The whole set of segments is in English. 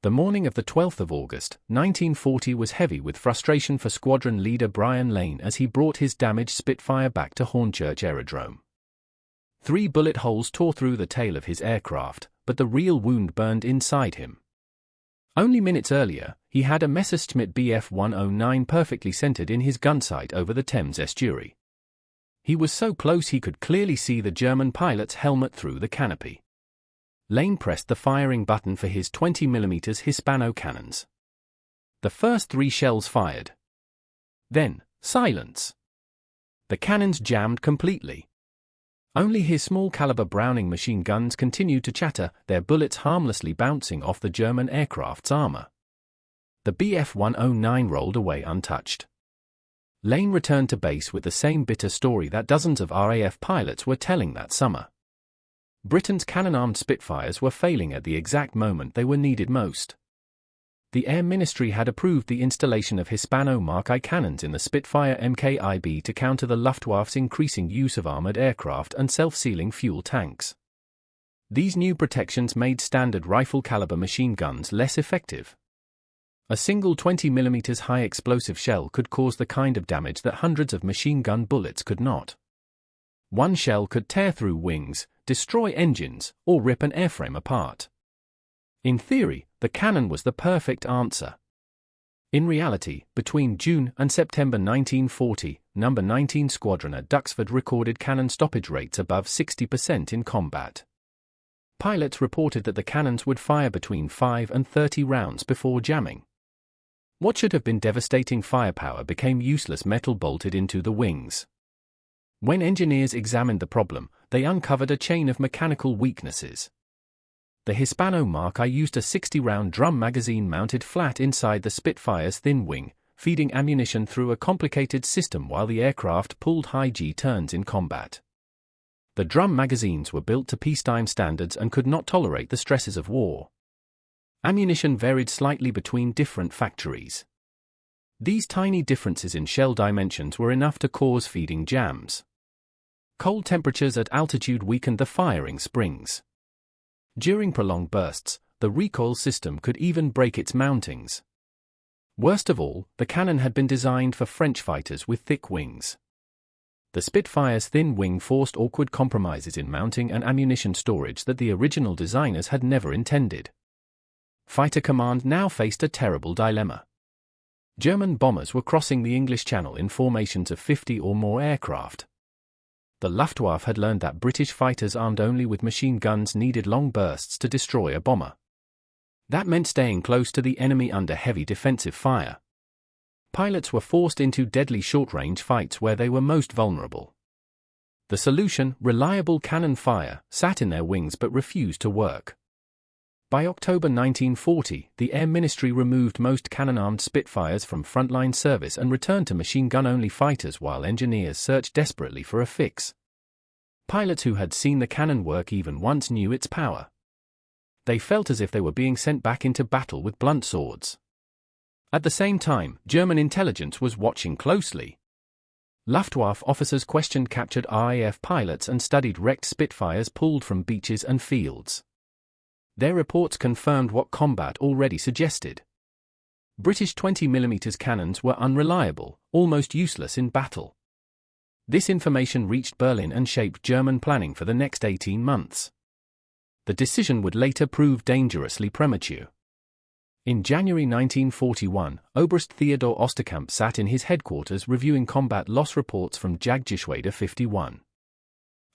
The morning of the 12th of August, 1940 was heavy with frustration for Squadron Leader Brian Lane as he brought his damaged Spitfire back to Hornchurch Aerodrome. 3 bullet holes tore through the tail of his aircraft, but the real wound burned inside him. Only minutes earlier, he had a Messerschmitt Bf 109 perfectly centered in his gun sight over the Thames estuary. He was so close he could clearly see the German pilot's helmet through the canopy. Lane pressed the firing button for his 20mm Hispano cannons. The first 3 shells fired. Then, silence. The cannons jammed completely. Only his small-caliber Browning machine guns continued to chatter, their bullets harmlessly bouncing off the German aircraft's armor. The Bf 109 rolled away untouched. Lane returned to base with the same bitter story that dozens of RAF pilots were telling that summer. Britain's cannon-armed Spitfires were failing at the exact moment they were needed most. The Air Ministry had approved the installation of Hispano Mk I cannons in the Spitfire Mk to counter the Luftwaffe's increasing use of armored aircraft and self-sealing fuel tanks. These new protections made standard rifle-caliber machine guns less effective. A single 20mm high-explosive shell could cause the kind of damage that hundreds of machine gun bullets could not. One shell could tear through wings, destroy engines, or rip an airframe apart. In theory, the cannon was the perfect answer. In reality, between June and September 1940, No. 19 Squadron at Duxford recorded cannon stoppage rates above 60% in combat. Pilots reported that the cannons would fire between 5 and 30 rounds before jamming. What should have been devastating firepower became useless metal bolted into the wings. When engineers examined the problem, they uncovered a chain of mechanical weaknesses. The Hispano Mk I used a 60-round drum magazine mounted flat inside the Spitfire's thin wing, feeding ammunition through a complicated system while the aircraft pulled high G turns in combat. The drum magazines were built to peacetime standards and could not tolerate the stresses of war. Ammunition varied slightly between different factories. These tiny differences in shell dimensions were enough to cause feeding jams. Cold temperatures at altitude weakened the firing springs. During prolonged bursts, the recoil system could even break its mountings. Worst of all, the cannon had been designed for French fighters with thick wings. The Spitfire's thin wing forced awkward compromises in mounting and ammunition storage that the original designers had never intended. Fighter Command now faced a terrible dilemma. German bombers were crossing the English Channel in formations of 50 or more aircraft. The Luftwaffe had learned that British fighters armed only with machine guns needed long bursts to destroy a bomber. That meant staying close to the enemy under heavy defensive fire. Pilots were forced into deadly short-range fights where they were most vulnerable. The solution, reliable cannon fire, sat in their wings but refused to work. By October 1940, the Air Ministry removed most cannon-armed Spitfires from frontline service and returned to machine gun-only fighters while engineers searched desperately for a fix. Pilots who had seen the cannon work even once knew its power. They felt as if they were being sent back into battle with blunt swords. At the same time, German intelligence was watching closely. Luftwaffe officers questioned captured RAF pilots and studied wrecked Spitfires pulled from beaches and fields. Their reports confirmed what combat already suggested. British 20mm cannons were unreliable, almost useless in battle. This information reached Berlin and shaped German planning for the next 18 months. The decision would later prove dangerously premature. In January 1941, Oberst Theodor Osterkamp sat in his headquarters reviewing combat loss reports from Jagdgeschwader 51.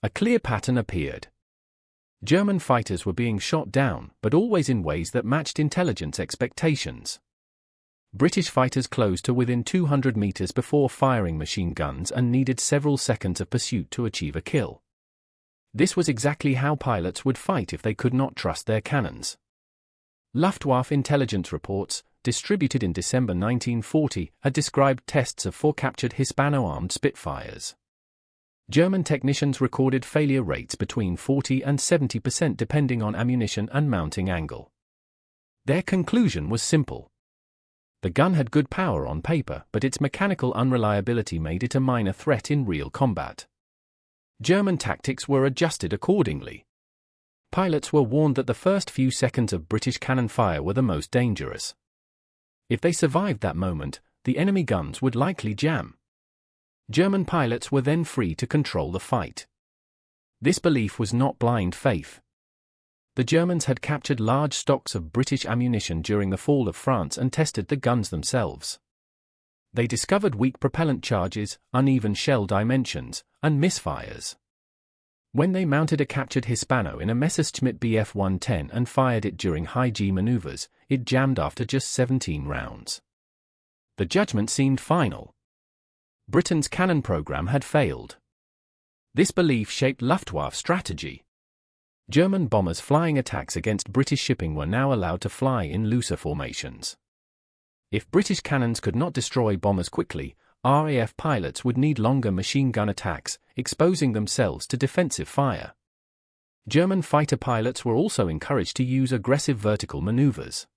A clear pattern appeared. German fighters were being shot down, but always in ways that matched intelligence expectations. British fighters closed to within 200 meters before firing machine guns and needed several seconds of pursuit to achieve a kill. This was exactly how pilots would fight if they could not trust their cannons. Luftwaffe intelligence reports, distributed in December 1940, had described tests of 4 captured Hispano-armed Spitfires. German technicians recorded failure rates between 40 and 70% depending on ammunition and mounting angle. Their conclusion was simple. The gun had good power on paper, but its mechanical unreliability made it a minor threat in real combat. German tactics were adjusted accordingly. Pilots were warned that the first few seconds of British cannon fire were the most dangerous. If they survived that moment, the enemy guns would likely jam. German pilots were then free to control the fight. This belief was not blind faith. The Germans had captured large stocks of British ammunition during the fall of France and tested the guns themselves. They discovered weak propellant charges, uneven shell dimensions, and misfires. When they mounted a captured Hispano in a Messerschmitt Bf 110 and fired it during high-G maneuvers, it jammed after just 17 rounds. The judgment seemed final. Britain's cannon program had failed. This belief shaped Luftwaffe strategy. German bombers flying attacks against British shipping were now allowed to fly in looser formations. If British cannons could not destroy bombers quickly, RAF pilots would need longer machine gun attacks, exposing themselves to defensive fire. German fighter pilots were also encouraged to use aggressive vertical maneuvers.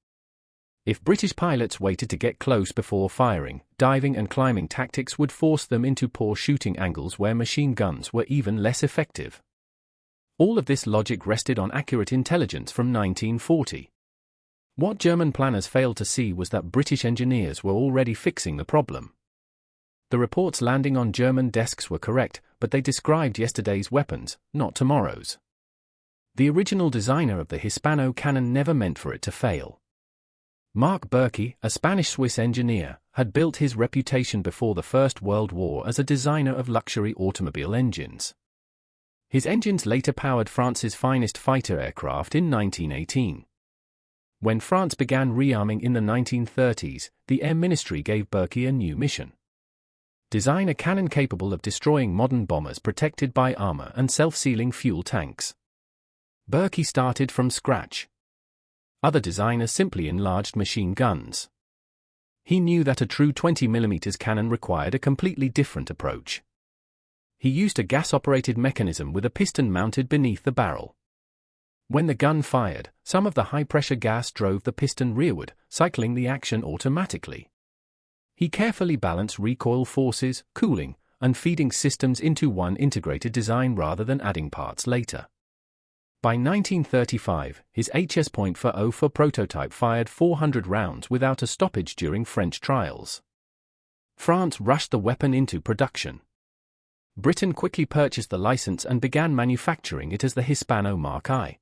If British pilots waited to get close before firing, diving and climbing tactics would force them into poor shooting angles where machine guns were even less effective. All of this logic rested on accurate intelligence from 1940. What German planners failed to see was that British engineers were already fixing the problem. The reports landing on German desks were correct, but they described yesterday's weapons, not tomorrow's. The original designer of the Hispano cannon never meant for it to fail. Marc Berkey, a Spanish-Swiss engineer, had built his reputation before the First World War as a designer of luxury automobile engines. His engines later powered France's finest fighter aircraft in 1918. When France began rearming in the 1930s, the Air Ministry gave Berkey a new mission. Design a cannon capable of destroying modern bombers protected by armor and self-sealing fuel tanks. Berkey started from scratch. Other designers simply enlarged machine guns. He knew that a true 20mm cannon required a completely different approach. He used a gas-operated mechanism with a piston mounted beneath the barrel. When the gun fired, some of the high-pressure gas drove the piston rearward, cycling the action automatically. He carefully balanced recoil forces, cooling, and feeding systems into one integrated design rather than adding parts later. By 1935, his HS.40 prototype fired 400 rounds without a stoppage during French trials. France rushed the weapon into production. Britain quickly purchased the license and began manufacturing it as the Hispano Mk I.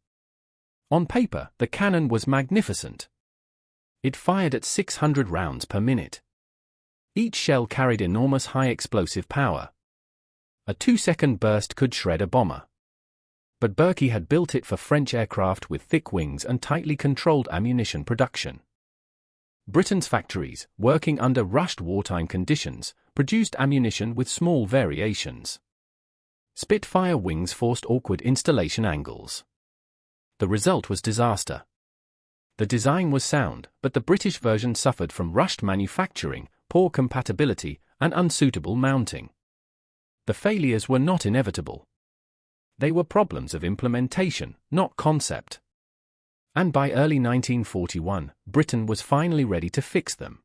On paper, the cannon was magnificent. It fired at 600 rounds per minute. Each shell carried enormous high explosive power. A 2-second burst could shred a bomber. But Berkey had built it for French aircraft with thick wings and tightly controlled ammunition production. Britain's factories, working under rushed wartime conditions, produced ammunition with small variations. Spitfire wings forced awkward installation angles. The result was disaster. The design was sound, but the British version suffered from rushed manufacturing, poor compatibility, and unsuitable mounting. The failures were not inevitable. They were problems of implementation, not concept. And by early 1941, Britain was finally ready to fix them.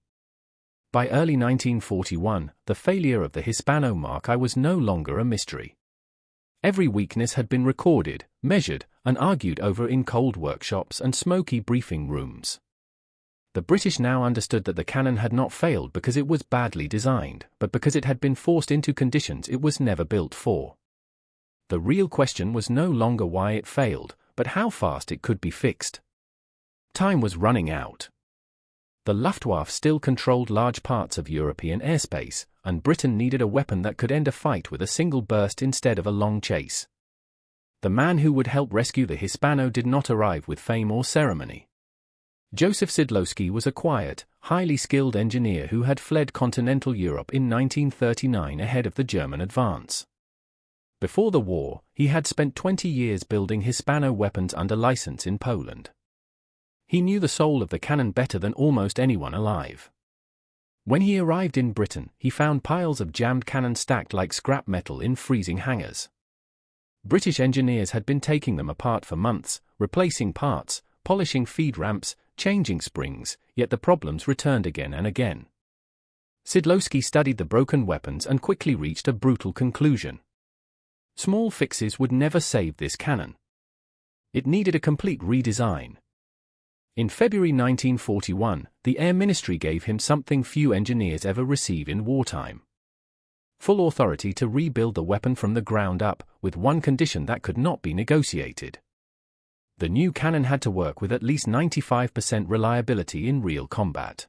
By early 1941, the failure of the Hispano Mk I was no longer a mystery. Every weakness had been recorded, measured, and argued over in cold workshops and smoky briefing rooms. The British now understood that the cannon had not failed because it was badly designed, but because it had been forced into conditions it was never built for. The real question was no longer why it failed, but how fast it could be fixed. Time was running out. The Luftwaffe still controlled large parts of European airspace, and Britain needed a weapon that could end a fight with a single burst instead of a long chase. The man who would help rescue the Hispano did not arrive with fame or ceremony. Joseph Szydlowski was a quiet, highly skilled engineer who had fled continental Europe in 1939 ahead of the German advance. Before the war, he had spent 20 years building Hispano weapons under license in Poland. He knew the soul of the cannon better than almost anyone alive. When he arrived in Britain, he found piles of jammed cannon stacked like scrap metal in freezing hangars. British engineers had been taking them apart for months, replacing parts, polishing feed ramps, changing springs, yet the problems returned again and again. Szydlowski studied the broken weapons and quickly reached a brutal conclusion. Small fixes would never save this cannon. It needed a complete redesign. In February 1941, the Air Ministry gave him something few engineers ever receive in wartime: full authority to rebuild the weapon from the ground up, with one condition that could not be negotiated. The new cannon had to work with at least 95% reliability in real combat.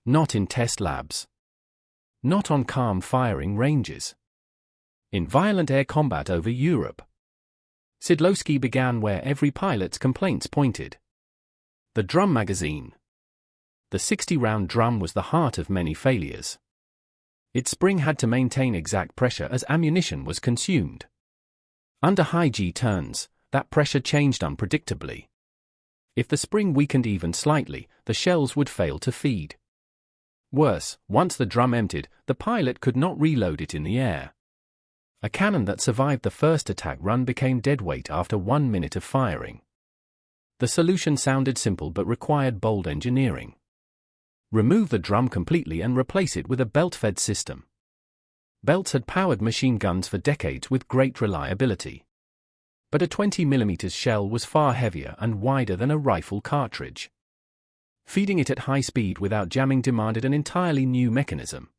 Not in test labs. Not on calm firing ranges. In violent air combat over Europe. Szydlowski began where every pilot's complaints pointed: the drum magazine. The 60-round drum was the heart of many failures. Its spring had to maintain exact pressure as ammunition was consumed. Under high G turns, that pressure changed unpredictably. If the spring weakened even slightly, the shells would fail to feed. Worse, once the drum emptied, the pilot could not reload it in the air. A cannon that survived the first attack run became dead weight after 1 minute of firing. The solution sounded simple but required bold engineering. Remove the drum completely and replace it with a belt-fed system. Belts had powered machine guns for decades with great reliability. But a 20mm shell was far heavier and wider than a rifle cartridge. Feeding it at high speed without jamming demanded an entirely new mechanism.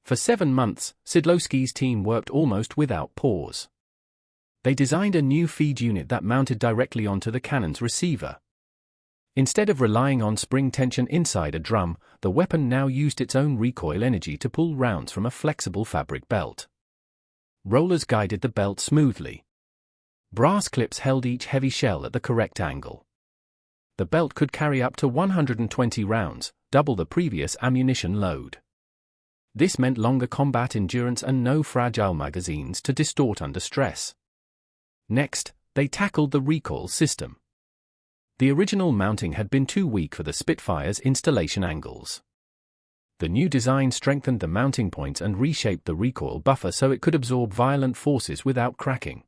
For 7 months, Szydlowski's team worked almost without pause. They designed a new feed unit that mounted directly onto the cannon's receiver. Instead of relying on spring tension inside a drum, the weapon now used its own recoil energy to pull rounds from a flexible fabric belt. Rollers guided the belt smoothly. Brass clips held each heavy shell at the correct angle. The belt could carry up to 120 rounds, double the previous ammunition load. This meant longer combat endurance and no fragile magazines to distort under stress. Next, they tackled the recoil system. The original mounting had been too weak for the Spitfire's installation angles. The new design strengthened the mounting points and reshaped the recoil buffer so it could absorb violent forces without cracking.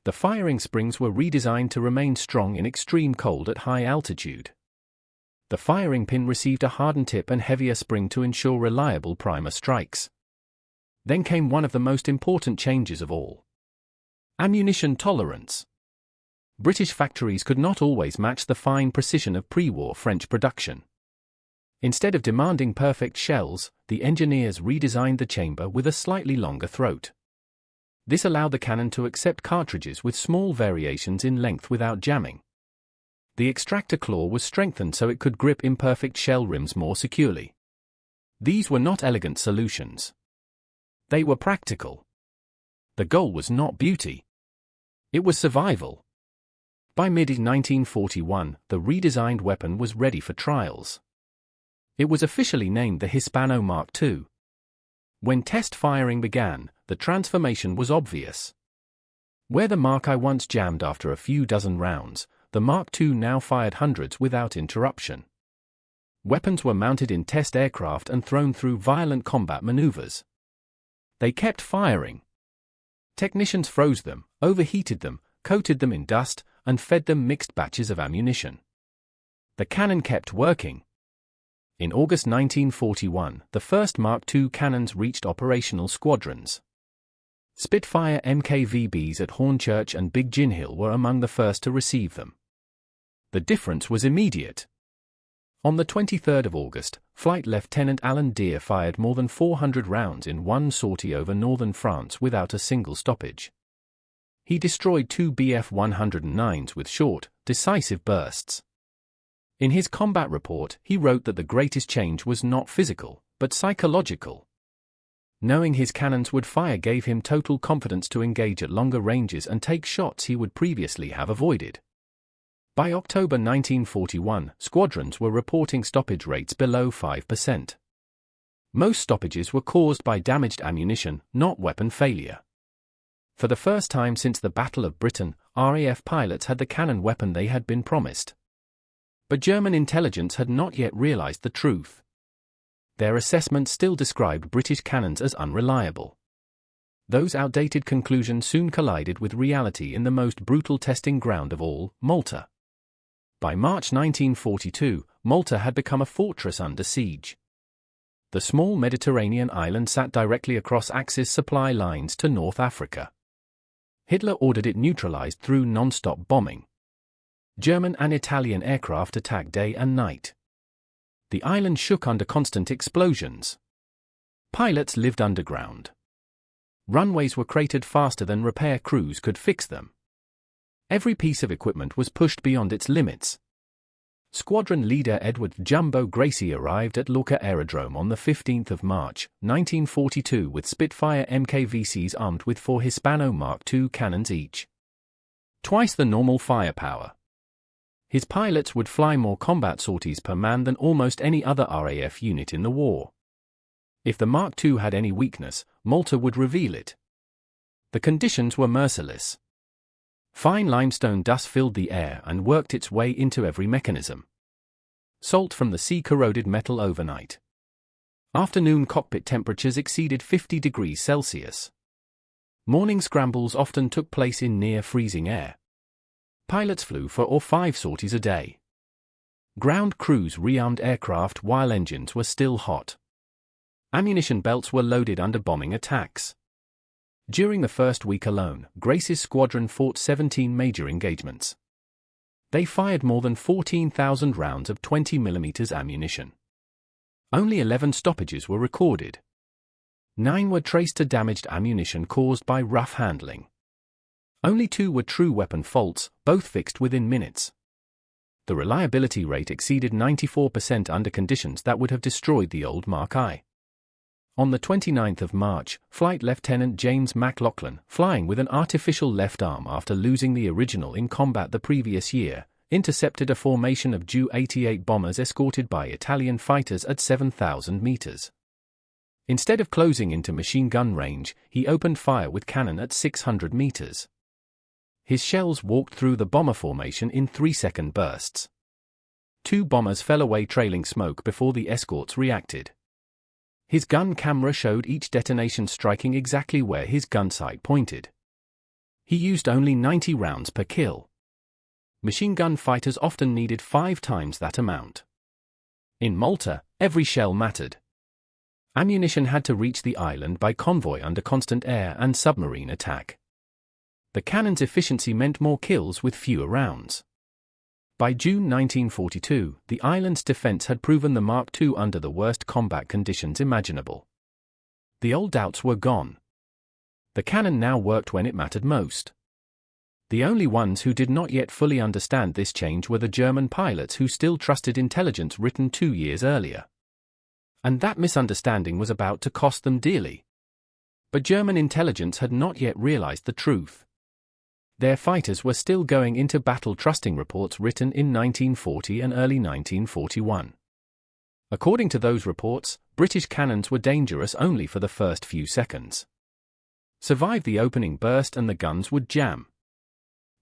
The firing springs were redesigned to remain strong in extreme cold at high altitude. The firing pin received a hardened tip and heavier spring to ensure reliable primer strikes. Then came one of the most important changes of all: ammunition tolerance. British factories could not always match the fine precision of pre-war French production. Instead of demanding perfect shells, the engineers redesigned the chamber with a slightly longer throat. This allowed the cannon to accept cartridges with small variations in length without jamming. The extractor claw was strengthened so it could grip imperfect shell rims more securely. These were not elegant solutions. They were practical. The goal was not beauty. It was survival. By mid-1941, the redesigned weapon was ready for trials. It was officially named the Hispano Mk II. When test firing began, the transformation was obvious. Where the Mk I once jammed after a few dozen rounds, the Mk II now fired hundreds without interruption. Weapons were mounted in test aircraft and thrown through violent combat maneuvers. They kept firing. Technicians froze them, overheated them, coated them in dust, and fed them mixed batches of ammunition. The cannon kept working. In August 1941, the first Mk II cannons reached operational squadrons. Spitfire MKVBs at Hornchurch and Big Gin Hill were among the first to receive them. The difference was immediate. On the 23rd of August, Flight Lieutenant Alan Deere fired more than 400 rounds in one sortie over northern France without a single stoppage. He destroyed 2 Bf-109s with short, decisive bursts. In his combat report, he wrote that the greatest change was not physical, but psychological. Knowing his cannons would fire gave him total confidence to engage at longer ranges and take shots he would previously have avoided. By October 1941, squadrons were reporting stoppage rates below 5%. Most stoppages were caused by damaged ammunition, not weapon failure. For the first time since the Battle of Britain, RAF pilots had the cannon weapon they had been promised. But German intelligence had not yet realized the truth. Their assessment still described British cannons as unreliable. Those outdated conclusions soon collided with reality in the most brutal testing ground of all, Malta. By March 1942, Malta had become a fortress under siege. The small Mediterranean island sat directly across Axis supply lines to North Africa. Hitler ordered it neutralized through non-stop bombing. German and Italian aircraft attacked day and night. The island shook under constant explosions. Pilots lived underground. Runways were cratered faster than repair crews could fix them. Every piece of equipment was pushed beyond its limits. Squadron Leader Edward Jumbo Gracie arrived at Lorca Aerodrome on the 15th of March, 1942 with Spitfire MKVCs armed with 4 Hispano Mk II cannons each. Twice the normal firepower. His pilots would fly more combat sorties per man than almost any other RAF unit in the war. If the Mk II had any weakness, Malta would reveal it. The conditions were merciless. Fine limestone dust filled the air and worked its way into every mechanism. Salt from the sea corroded metal overnight. Afternoon cockpit temperatures exceeded 50 degrees Celsius. Morning scrambles often took place in near-freezing air. Pilots flew 4 or 5 sorties a day. Ground crews rearmed aircraft while engines were still hot. Ammunition belts were loaded under bombing attacks. During the first week alone, Gracie's squadron fought 17 major engagements. They fired more than 14,000 rounds of 20mm ammunition. Only 11 stoppages were recorded. 9 were traced to damaged ammunition caused by rough handling. Only 2 were true weapon faults, both fixed within minutes. The reliability rate exceeded 94% under conditions that would have destroyed the old Mk I. On the 29th of March, Flight Lieutenant James McLaughlin, flying with an artificial left arm after losing the original in combat the previous year, intercepted a formation of Ju-88 bombers escorted by Italian fighters at 7,000 meters. Instead of closing into machine gun range, he opened fire with cannon at 600 meters. His shells walked through the bomber formation in 3-second bursts. 2 bombers fell away trailing smoke before the escorts reacted. His gun camera showed each detonation striking exactly where his gun sight pointed. He used only 90 rounds per kill. Machine gun fighters often needed 5 times that amount. In Malta, every shell mattered. Ammunition had to reach the island by convoy under constant air and submarine attack. The cannon's efficiency meant more kills with fewer rounds. By June 1942, the island's defense had proven the Mk II under the worst combat conditions imaginable. The old doubts were gone. The cannon now worked when it mattered most. The only ones who did not yet fully understand this change were the German pilots who still trusted intelligence written 2 years earlier. And that misunderstanding was about to cost them dearly. But German intelligence had not yet realized the truth. Their fighters were still going into battle trusting reports written in 1940 and early 1941. According to those reports, British cannons were dangerous only for the first few seconds. Survive the opening burst and the guns would jam.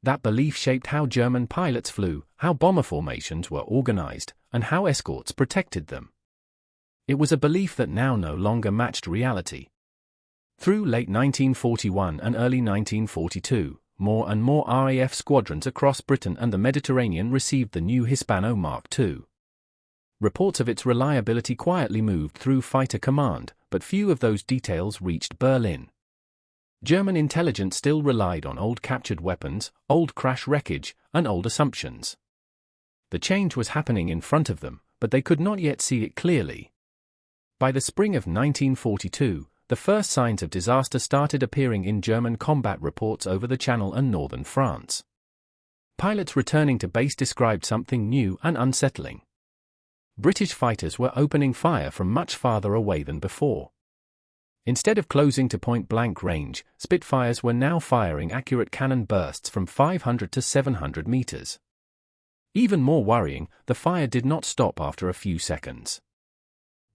That belief shaped how German pilots flew, how bomber formations were organized, and how escorts protected them. It was a belief that now no longer matched reality. Through late 1941 and early 1942, more and more RAF squadrons across Britain and the Mediterranean received the new Hispano Mk II. Reports of its reliability quietly moved through fighter command, but few of those details reached Berlin. German intelligence still relied on old captured weapons, old crash wreckage, and old assumptions. The change was happening in front of them, but they could not yet see it clearly. By the spring of 1942, the first signs of disaster started appearing in German combat reports over the Channel and northern France. Pilots returning to base described something new and unsettling. British fighters were opening fire from much farther away than before. Instead of closing to point-blank range, Spitfires were now firing accurate cannon bursts from 500 to 700 meters. Even more worrying, the fire did not stop after a few seconds.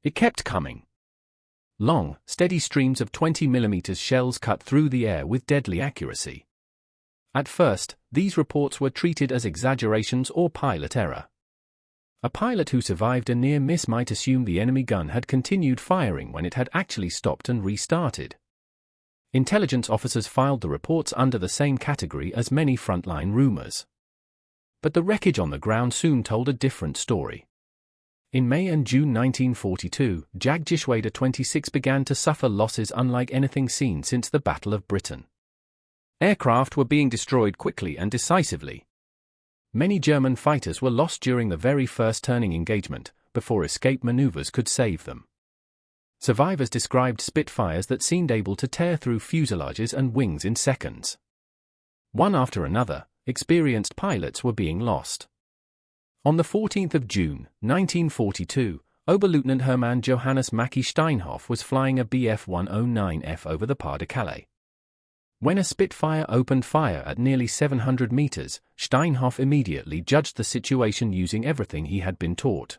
It kept coming. Long, steady streams of 20mm shells cut through the air with deadly accuracy. At first, these reports were treated as exaggerations or pilot error. A pilot who survived a near miss might assume the enemy gun had continued firing when it had actually stopped and restarted. Intelligence officers filed the reports under the same category as many frontline rumors. But the wreckage on the ground soon told a different story. In May and June 1942, Jagdgeschwader 26 began to suffer losses unlike anything seen since the Battle of Britain. Aircraft were being destroyed quickly and decisively. Many German fighters were lost during the very first turning engagement, before escape maneuvers could save them. Survivors described Spitfires that seemed able to tear through fuselages and wings in seconds. One after another, experienced pilots were being lost. On the 14th of June, 1942, Oberleutnant Hermann Johannes Mackie Steinhoff was flying a Bf 109F over the Pas-de-Calais. When a Spitfire opened fire at nearly 700 meters, Steinhoff immediately judged the situation using everything he had been taught.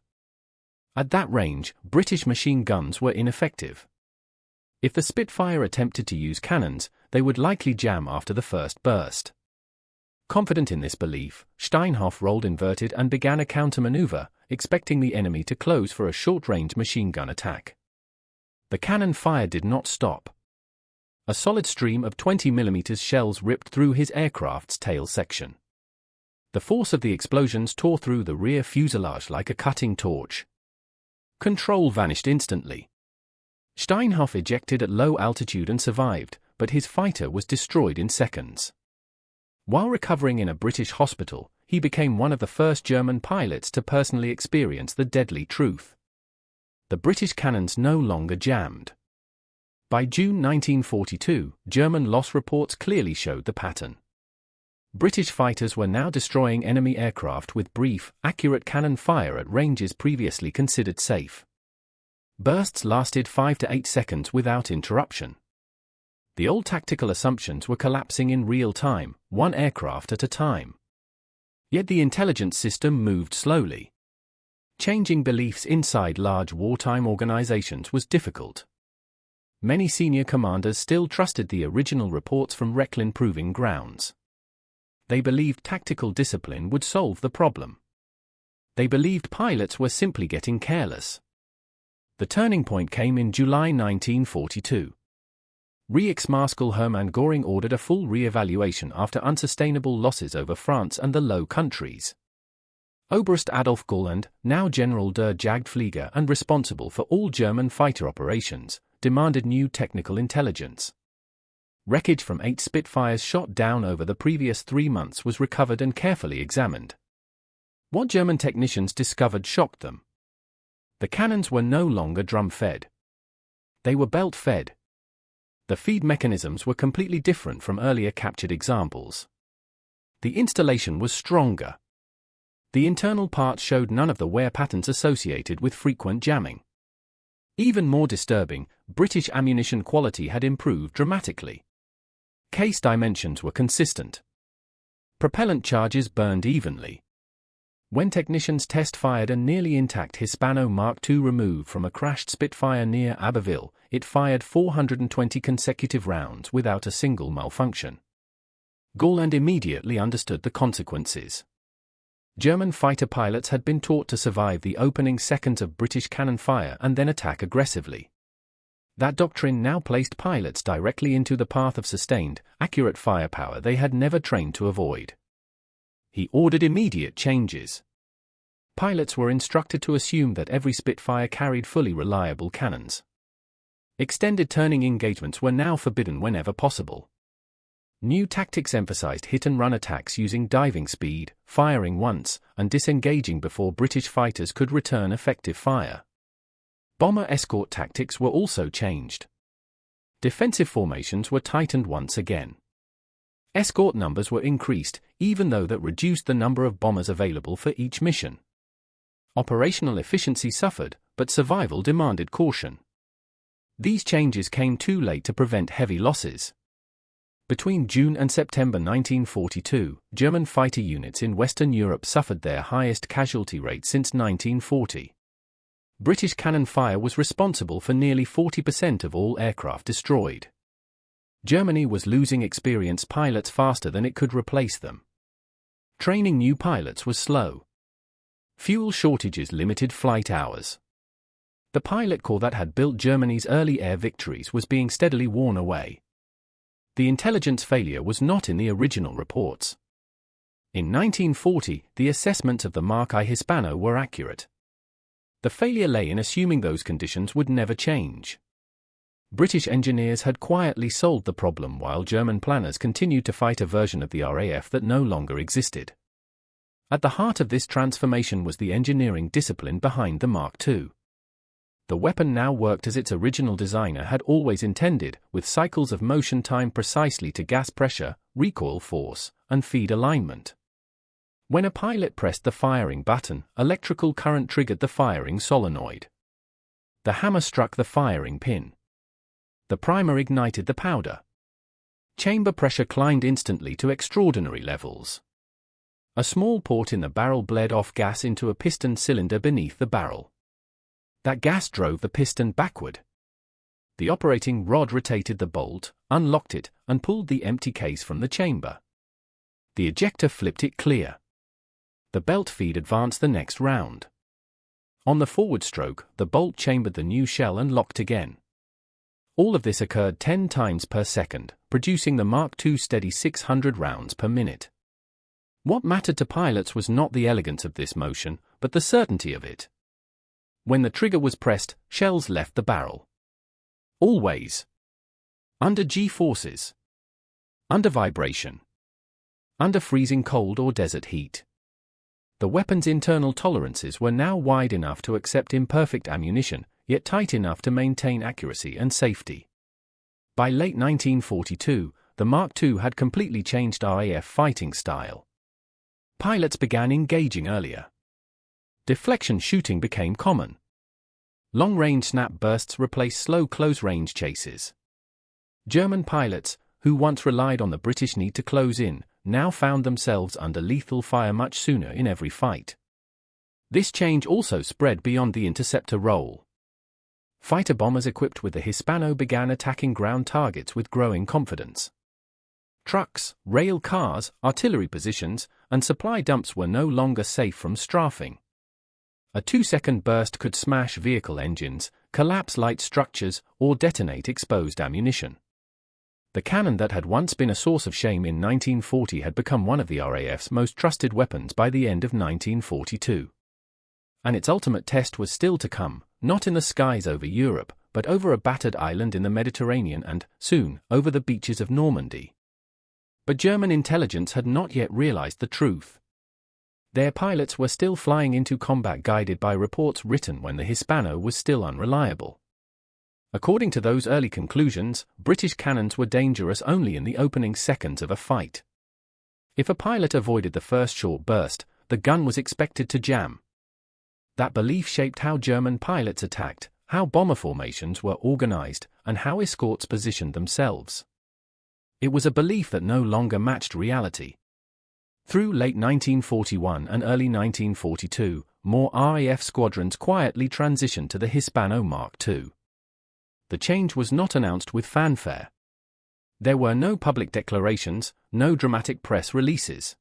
At that range, British machine guns were ineffective. If the Spitfire attempted to use cannons, they would likely jam after the first burst. Confident in this belief, Steinhoff rolled inverted and began a countermaneuver, expecting the enemy to close for a short-range machine gun attack. The cannon fire did not stop. A solid stream of 20mm shells ripped through his aircraft's tail section. The force of the explosions tore through the rear fuselage like a cutting torch. Control vanished instantly. Steinhoff ejected at low altitude and survived, but his fighter was destroyed in seconds. While recovering in a British hospital, he became one of the first German pilots to personally experience the deadly truth. The British cannons no longer jammed. By June 1942, German loss reports clearly showed the pattern. British fighters were now destroying enemy aircraft with brief, accurate cannon fire at ranges previously considered safe. Bursts lasted 5 to 8 seconds without interruption. The old tactical assumptions were collapsing in real time, one aircraft at a time. Yet the intelligence system moved slowly. Changing beliefs inside large wartime organizations was difficult. Many senior commanders still trusted the original reports from Rechlin proving grounds. They believed tactical discipline would solve the problem. They believed pilots were simply getting careless. The turning point came in July 1942. Reichsmarschall Hermann Göring ordered a full re-evaluation after unsustainable losses over France and the Low Countries. Oberst Adolf Gauland, now General der Jagdflieger and responsible for all German fighter operations, demanded new technical intelligence. Wreckage from 8 Spitfires shot down over the previous 3 months was recovered and carefully examined. What German technicians discovered shocked them. The cannons were no longer drum-fed. They were belt-fed. The feed mechanisms were completely different from earlier captured examples. The installation was stronger. The internal parts showed none of the wear patterns associated with frequent jamming. Even more disturbing, British ammunition quality had improved dramatically. Case dimensions were consistent. Propellant charges burned evenly. When technicians test-fired a nearly intact Hispano Mk II removed from a crashed Spitfire near Abbeville, it fired 420 consecutive rounds without a single malfunction. Gauland immediately understood the consequences. German fighter pilots had been taught to survive the opening seconds of British cannon fire and then attack aggressively. That doctrine now placed pilots directly into the path of sustained, accurate firepower they had never trained to avoid. He ordered immediate changes. Pilots were instructed to assume that every Spitfire carried fully reliable cannons. Extended turning engagements were now forbidden whenever possible. New tactics emphasized hit-and-run attacks using diving speed, firing once, and disengaging before British fighters could return effective fire. Bomber escort tactics were also changed. Defensive formations were tightened once again. Escort numbers were increased, even though that reduced the number of bombers available for each mission. Operational efficiency suffered, but survival demanded caution. These changes came too late to prevent heavy losses. Between June and September 1942, German fighter units in Western Europe suffered their highest casualty rate since 1940. British cannon fire was responsible for nearly 40% of all aircraft destroyed. Germany was losing experienced pilots faster than it could replace them. Training new pilots was slow. Fuel shortages limited flight hours. The pilot corps that had built Germany's early air victories was being steadily worn away. The intelligence failure was not in the original reports. In 1940, the assessments of the Mk I Hispano were accurate. The failure lay in assuming those conditions would never change. British engineers had quietly solved the problem while German planners continued to fight a version of the RAF that no longer existed. At the heart of this transformation was the engineering discipline behind the Mark II. The weapon now worked as its original designer had always intended, with cycles of motion timed precisely to gas pressure, recoil force, and feed alignment. When a pilot pressed the firing button, electrical current triggered the firing solenoid. The hammer struck the firing pin. The primer ignited the powder. Chamber pressure climbed instantly to extraordinary levels. A small port in the barrel bled off gas into a piston cylinder beneath the barrel. That gas drove the piston backward. The operating rod rotated the bolt, unlocked it, and pulled the empty case from the chamber. The ejector flipped it clear. The belt feed advanced the next round. On the forward stroke, the bolt chambered the new shell and locked again. All of this occurred 10 times per second, producing the Mark II steady 600 rounds per minute. What mattered to pilots was not the elegance of this motion, but the certainty of it. When the trigger was pressed, shells left the barrel. Always. Under G-forces. Under vibration. Under freezing cold or desert heat. The weapon's internal tolerances were now wide enough to accept imperfect ammunition, yet tight enough to maintain accuracy and safety. By late 1942, the Mark II had completely changed RAF fighting style. Pilots began engaging earlier. Deflection shooting became common. Long-range snap bursts replaced slow close-range chases. German pilots, who once relied on the British need to close in, now found themselves under lethal fire much sooner in every fight. This change also spread beyond the interceptor role. Fighter bombers equipped with the Hispano began attacking ground targets with growing confidence. Trucks, rail cars, artillery positions, and supply dumps were no longer safe from strafing. A 2-second burst could smash vehicle engines, collapse light structures, or detonate exposed ammunition. The cannon that had once been a source of shame in 1940 had become one of the RAF's most trusted weapons by the end of 1942. And its ultimate test was still to come, not in the skies over Europe, but over a battered island in the Mediterranean and, soon, over the beaches of Normandy. But German intelligence had not yet realized the truth. Their pilots were still flying into combat guided by reports written when the Hispano was still unreliable. According to those early conclusions, British cannons were dangerous only in the opening seconds of a fight. If a pilot avoided the first short burst, the gun was expected to jam. That belief shaped how German pilots attacked, how bomber formations were organized, and how escorts positioned themselves. It was a belief that no longer matched reality. Through late 1941 and early 1942, more RAF squadrons quietly transitioned to the Hispano Mk II. The change was not announced with fanfare. There were no public declarations, no dramatic press releases.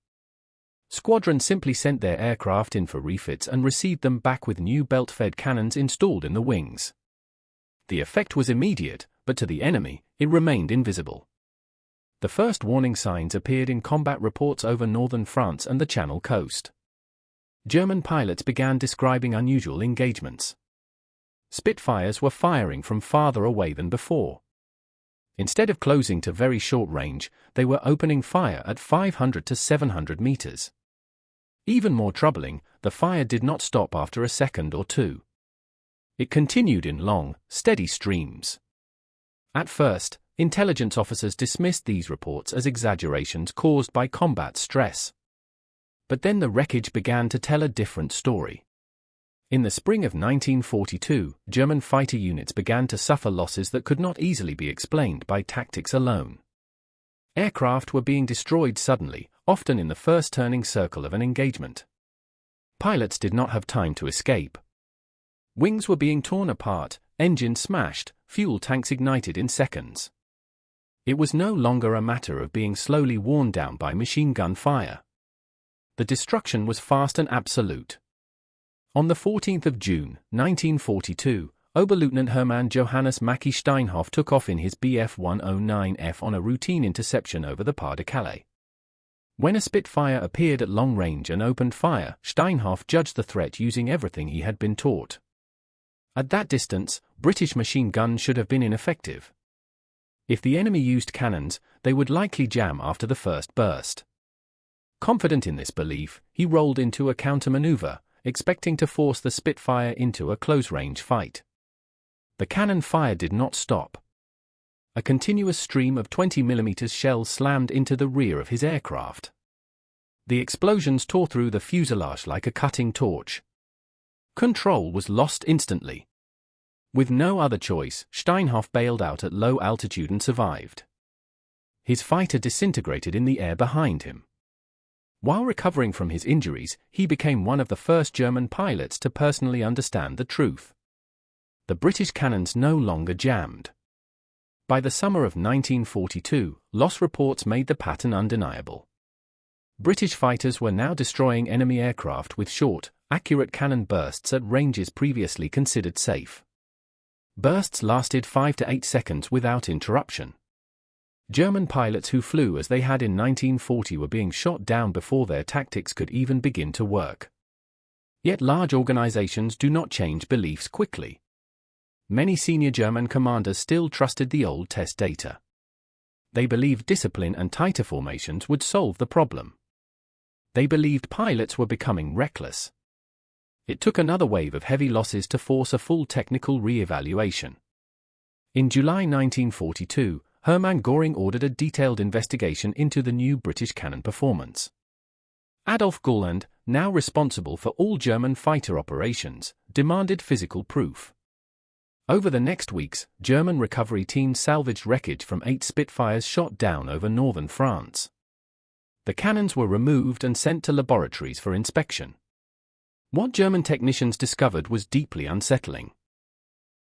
Squadrons simply sent their aircraft in for refits and received them back with new belt-fed cannons installed in the wings. The effect was immediate, but to the enemy, it remained invisible. The first warning signs appeared in combat reports over northern France and the Channel coast. German pilots began describing unusual engagements. Spitfires were firing from farther away than before. Instead of closing to very short range, they were opening fire at 500 to 700 meters. Even more troubling, the fire did not stop after a second or two. It continued in long, steady streams. At first, intelligence officers dismissed these reports as exaggerations caused by combat stress. But then the wreckage began to tell a different story. In the spring of 1942, German fighter units began to suffer losses that could not easily be explained by tactics alone. Aircraft were being destroyed suddenly, often in the first turning circle of an engagement. Pilots did not have time to escape. Wings were being torn apart, engines smashed, fuel tanks ignited in seconds. It was no longer a matter of being slowly worn down by machine gun fire. The destruction was fast and absolute. On the 14th of June, 1942, Oberleutnant Hermann Johannes Mackie Steinhoff took off in his Bf 109F on a routine interception over the Pas-de-Calais. When a Spitfire appeared at long range and opened fire, Steinhoff judged the threat using everything he had been taught. At that distance, British machine guns should have been ineffective. If the enemy used cannons, they would likely jam after the first burst. Confident in this belief, he rolled into a counter-maneuver, expecting to force the Spitfire into a close-range fight. The cannon fire did not stop. A continuous stream of 20mm shells slammed into the rear of his aircraft. The explosions tore through the fuselage like a cutting torch. Control was lost instantly. With no other choice, Steinhoff bailed out at low altitude and survived. His fighter disintegrated in the air behind him. While recovering from his injuries, he became one of the first German pilots to personally understand the truth. The British cannons no longer jammed. By the summer of 1942, loss reports made the pattern undeniable. British fighters were now destroying enemy aircraft with short, accurate cannon bursts at ranges previously considered safe. Bursts lasted 5 to 8 seconds without interruption. German pilots who flew as they had in 1940 were being shot down before their tactics could even begin to work. Yet large organizations do not change beliefs quickly. Many senior German commanders still trusted the old test data. They believed discipline and tighter formations would solve the problem. They believed pilots were becoming reckless. It took another wave of heavy losses to force a full technical re-evaluation. In July 1942, Hermann Göring ordered a detailed investigation into the new British cannon performance. Adolf Göring, now responsible for all German fighter operations, demanded physical proof. Over the next weeks, German recovery teams salvaged wreckage from 8 Spitfires shot down over northern France. The cannons were removed and sent to laboratories for inspection. What German technicians discovered was deeply unsettling.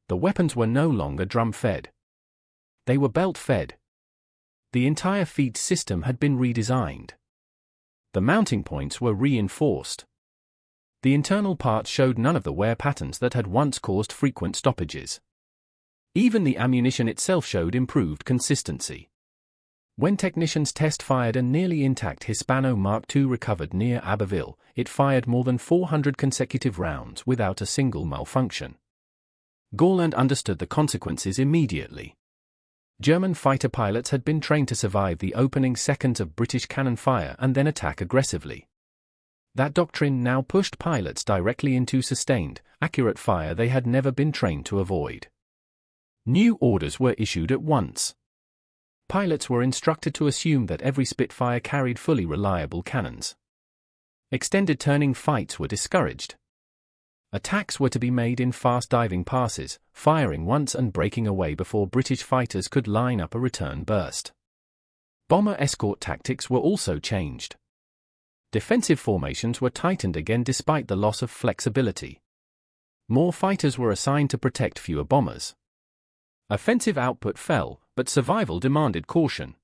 The weapons were no longer drum-fed. They were belt-fed. The entire feed system had been redesigned. The mounting points were reinforced. The internal parts showed none of the wear patterns that had once caused frequent stoppages. Even the ammunition itself showed improved consistency. When technicians test-fired a nearly intact Hispano Mk II recovered near Abbeville, it fired more than 400 consecutive rounds without a single malfunction. Göring understood the consequences immediately. German fighter pilots had been trained to survive the opening seconds of British cannon fire and then attack aggressively. That doctrine now pushed pilots directly into sustained, accurate fire they had never been trained to avoid. New orders were issued at once. Pilots were instructed to assume that every Spitfire carried fully reliable cannons. Extended turning fights were discouraged. Attacks were to be made in fast diving passes, firing once and breaking away before British fighters could line up a return burst. Bomber escort tactics were also changed. Defensive formations were tightened again despite the loss of flexibility. More fighters were assigned to protect fewer bombers. Offensive output fell, but survival demanded caution.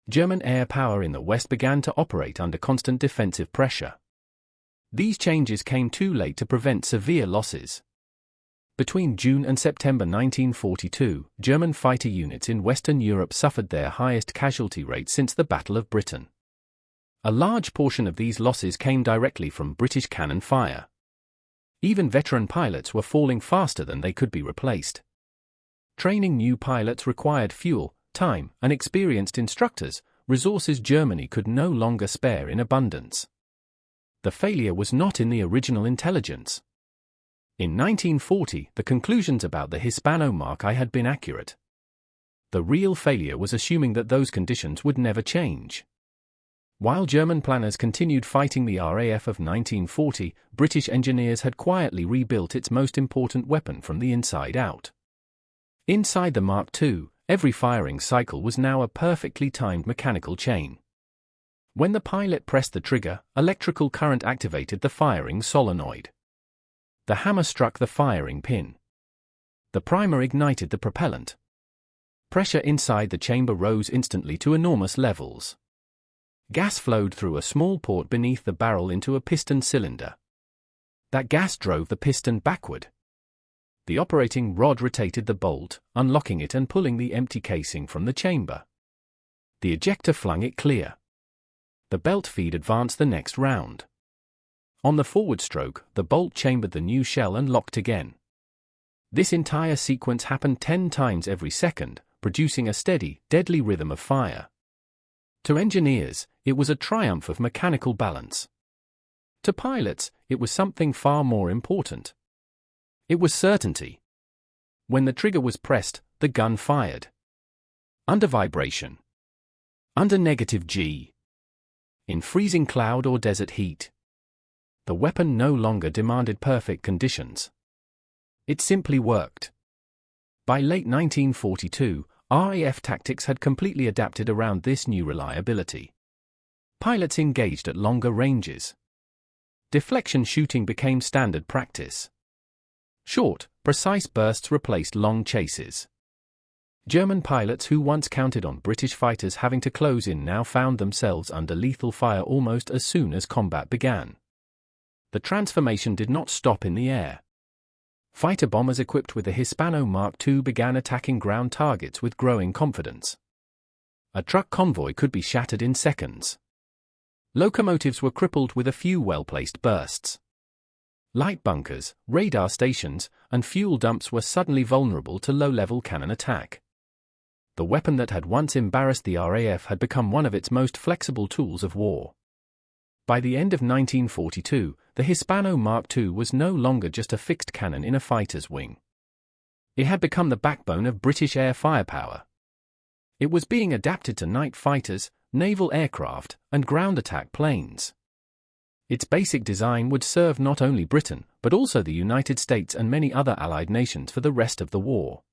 German air power in the West began to operate under constant defensive pressure. These changes came too late to prevent severe losses. Between June and September 1942, German fighter units in Western Europe suffered their highest casualty rate since the Battle of Britain. A large portion of these losses came directly from British cannon fire. Even veteran pilots were falling faster than they could be replaced. Training new pilots required fuel, time, and experienced instructors, resources Germany could no longer spare in abundance. The failure was not in the original intelligence. In 1940, the conclusions about the Hispano Mk I had been accurate. The real failure was assuming that those conditions would never change. While German planners continued fighting the RAF of 1940, British engineers had quietly rebuilt its most important weapon from the inside out. Inside the Mk II, every firing cycle was now a perfectly timed mechanical chain. When the pilot pressed the trigger, electrical current activated the firing solenoid. The hammer struck the firing pin. The primer ignited the propellant. Pressure inside the chamber rose instantly to enormous levels. Gas flowed through a small port beneath the barrel into a piston cylinder. That gas drove the piston backward. The operating rod rotated the bolt, unlocking it and pulling the empty casing from the chamber. The ejector flung it clear. The belt feed advanced the next round. On the forward stroke, the bolt chambered the new shell and locked again. This entire sequence happened 10 times every second, producing a steady, deadly rhythm of fire. To engineers, it was a triumph of mechanical balance. To pilots, it was something far more important. It was certainty. When the trigger was pressed, the gun fired. Under vibration. Under -G. In freezing cloud or desert heat. The weapon no longer demanded perfect conditions. It simply worked. By late 1942, RAF tactics had completely adapted around this new reliability. Pilots engaged at longer ranges. Deflection shooting became standard practice. Short, precise bursts replaced long chases. German pilots who once counted on British fighters having to close in now found themselves under lethal fire almost as soon as combat began. The transformation did not stop in the air. Fighter bombers equipped with the Hispano Mk II began attacking ground targets with growing confidence. A truck convoy could be shattered in seconds. Locomotives were crippled with a few well-placed bursts. Light bunkers, radar stations, and fuel dumps were suddenly vulnerable to low-level cannon attack. The weapon that had once embarrassed the RAF had become one of its most flexible tools of war. By the end of 1942, the Hispano Mk II was no longer just a fixed cannon in a fighter's wing. It had become the backbone of British air firepower. It was being adapted to night fighters, naval aircraft, and ground attack planes. Its basic design would serve not only Britain, but also the United States and many other Allied nations for the rest of the war.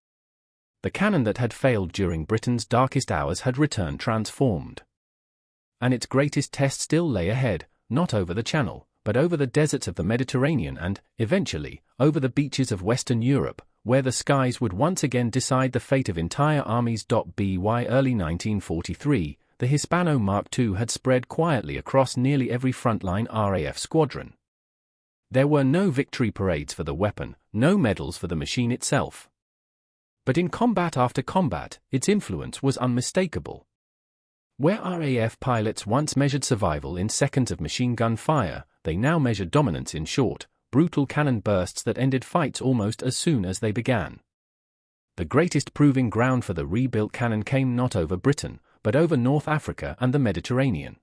The cannon that had failed during Britain's darkest hours had returned transformed. And its greatest test still lay ahead, not over the Channel, but over the deserts of the Mediterranean and, eventually, over the beaches of Western Europe, where the skies would once again decide the fate of entire armies. By early 1943, the Hispano Mk II had spread quietly across nearly every frontline RAF squadron. There were no victory parades for the weapon, no medals for the machine itself. But in combat after combat, its influence was unmistakable. Where RAF pilots once measured survival in seconds of machine gun fire, they now measured dominance in short, brutal cannon bursts that ended fights almost as soon as they began. The greatest proving ground for the rebuilt cannon came not over Britain, but over North Africa and the Mediterranean.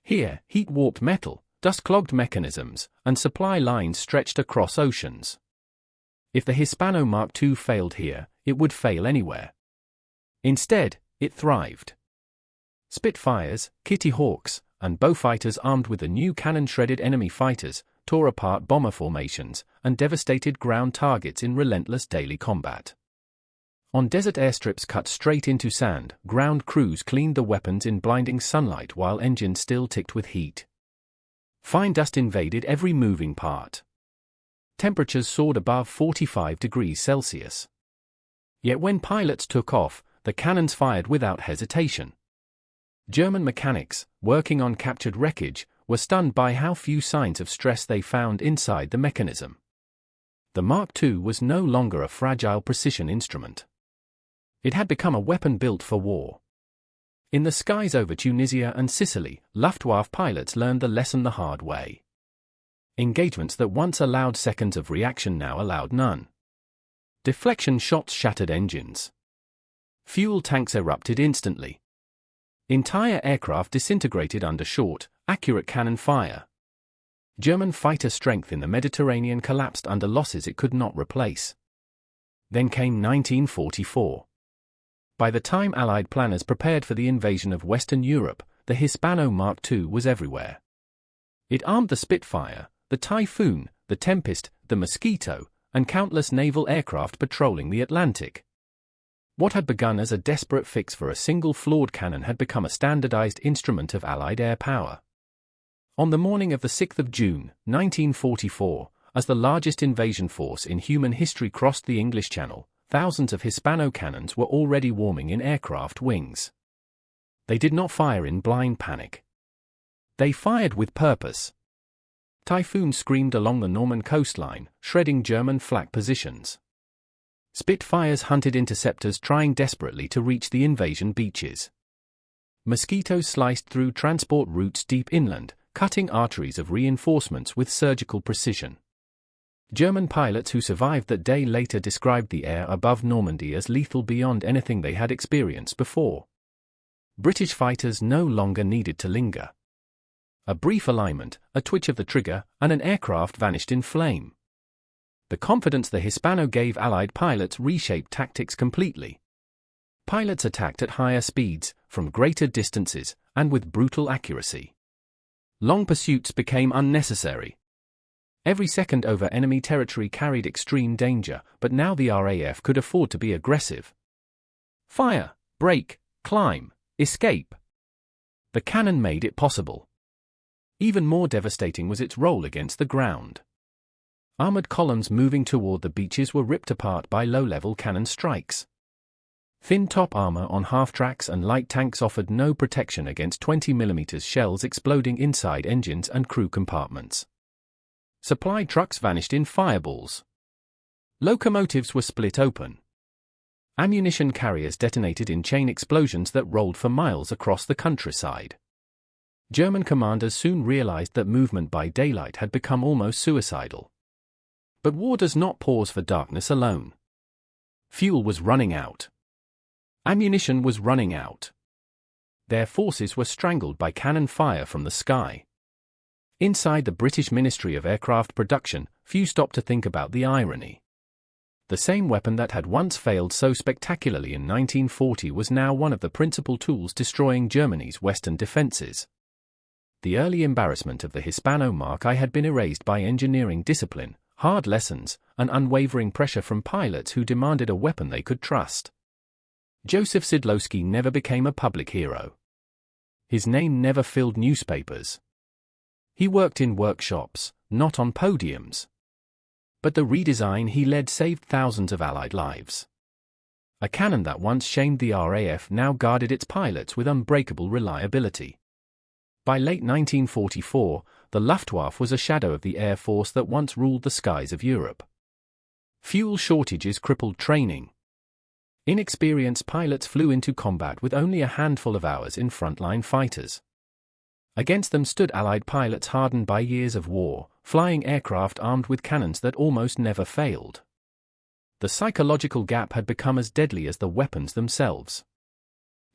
Here, heat-warped metal, dust-clogged mechanisms, and supply lines stretched across oceans. If the Hispano Mk II failed here, it would fail anywhere. Instead, it thrived. Spitfires, Kitty Hawks, and Beaufighters armed with the new cannon shredded enemy fighters, tore apart bomber formations, and devastated ground targets in relentless daily combat. On desert airstrips cut straight into sand, ground crews cleaned the weapons in blinding sunlight while engines still ticked with heat. Fine dust invaded every moving part. Temperatures soared above 45 degrees Celsius. Yet when pilots took off, the cannons fired without hesitation. German mechanics, working on captured wreckage, were stunned by how few signs of stress they found inside the mechanism. The Mk II was no longer a fragile precision instrument. It had become a weapon built for war. In the skies over Tunisia and Sicily, Luftwaffe pilots learned the lesson the hard way. Engagements that once allowed seconds of reaction now allowed none. Deflection shots shattered engines. Fuel tanks erupted instantly. Entire aircraft disintegrated under short, accurate cannon fire. German fighter strength in the Mediterranean collapsed under losses it could not replace. Then came 1944. By the time Allied planners prepared for the invasion of Western Europe, the Hispano Mk II was everywhere. It armed the Spitfire, the Typhoon, the Tempest, the Mosquito, and countless naval aircraft patrolling the Atlantic. What had begun as a desperate fix for a single flawed cannon had become a standardized instrument of Allied air power. On the morning of the 6th of June, 1944, as the largest invasion force in human history crossed the English Channel, thousands of Hispano cannons were already warming in aircraft wings. They did not fire in blind panic. They fired with purpose. Typhoons screamed along the Normandy coastline, shredding German flak positions. Spitfires hunted interceptors trying desperately to reach the invasion beaches. Mosquitoes sliced through transport routes deep inland, cutting arteries of reinforcements with surgical precision. German pilots who survived that day later described the air above Normandy as lethal beyond anything they had experienced before. British fighters no longer needed to linger. A brief alignment, a twitch of the trigger, and an aircraft vanished in flame. The confidence the Hispano gave Allied pilots reshaped tactics completely. Pilots attacked at higher speeds, from greater distances, and with brutal accuracy. Long pursuits became unnecessary. Every second over enemy territory carried extreme danger, but now the RAF could afford to be aggressive. Fire, brake, climb, escape. The cannon made it possible. Even more devastating was its role against the ground. Armored columns moving toward the beaches were ripped apart by low-level cannon strikes. Thin top armor on half-tracks and light tanks offered no protection against 20mm shells exploding inside engines and crew compartments. Supply trucks vanished in fireballs. Locomotives were split open. Ammunition carriers detonated in chain explosions that rolled for miles across the countryside. German commanders soon realized that movement by daylight had become almost suicidal. But war does not pause for darkness alone. Fuel was running out. Ammunition was running out. Their forces were strangled by cannon fire from the sky. Inside the British Ministry of Aircraft Production, few stopped to think about the irony. The same weapon that had once failed so spectacularly in 1940 was now one of the principal tools destroying Germany's western defenses. The early embarrassment of the Hispano Mk I had been erased by engineering discipline, hard lessons, and unwavering pressure from pilots who demanded a weapon they could trust. Joseph Szydlowski never became a public hero. His name never filled newspapers. He worked in workshops, not on podiums. But the redesign he led saved thousands of Allied lives. A cannon that once shamed the RAF now guarded its pilots with unbreakable reliability. By late 1944, the Luftwaffe was a shadow of the air force that once ruled the skies of Europe. Fuel shortages crippled training. Inexperienced pilots flew into combat with only a handful of hours in frontline fighters. Against them stood Allied pilots hardened by years of war, flying aircraft armed with cannons that almost never failed. The psychological gap had become as deadly as the weapons themselves.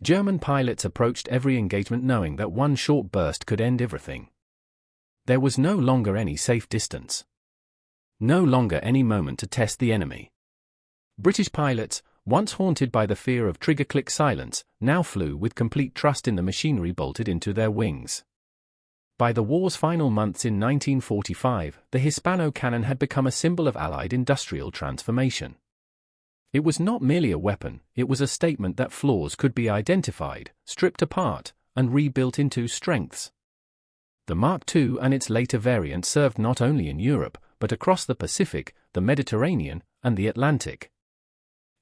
German pilots approached every engagement knowing that one short burst could end everything. There was no longer any safe distance. No longer any moment to test the enemy. British pilots, once haunted by the fear of trigger-click silence, now flew with complete trust in the machinery bolted into their wings. By the war's final months in 1945, the Hispano cannon had become a symbol of Allied industrial transformation. It was not merely a weapon, it was a statement that flaws could be identified, stripped apart, and rebuilt into strengths. The Mk II and its later variants served not only in Europe, but across the Pacific, the Mediterranean, and the Atlantic.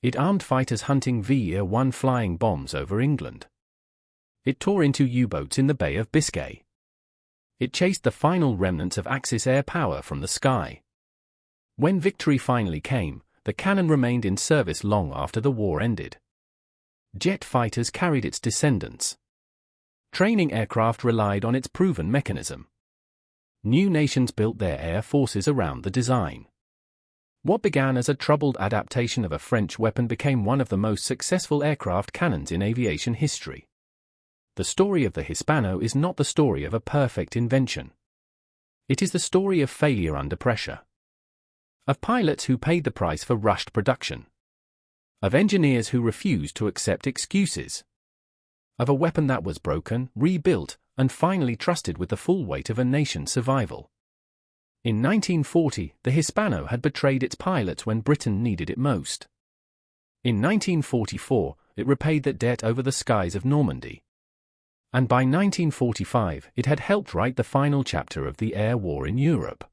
It armed fighters hunting V-1 flying bombs over England. It tore into U-boats in the Bay of Biscay. It chased the final remnants of Axis air power from the sky. When victory finally came, the cannon remained in service long after the war ended. Jet fighters carried its descendants. Training aircraft relied on its proven mechanism. New nations built their air forces around the design. What began as a troubled adaptation of a French weapon became one of the most successful aircraft cannons in aviation history. The story of the Hispano is not the story of a perfect invention. It is the story of failure under pressure. Of pilots who paid the price for rushed production. Of engineers who refused to accept excuses. Of a weapon that was broken, rebuilt, and finally trusted with the full weight of a nation's survival. In 1940, the Hispano had betrayed its pilots when Britain needed it most. In 1944, it repaid that debt over the skies of Normandy. And by 1945, it had helped write the final chapter of the air war in Europe.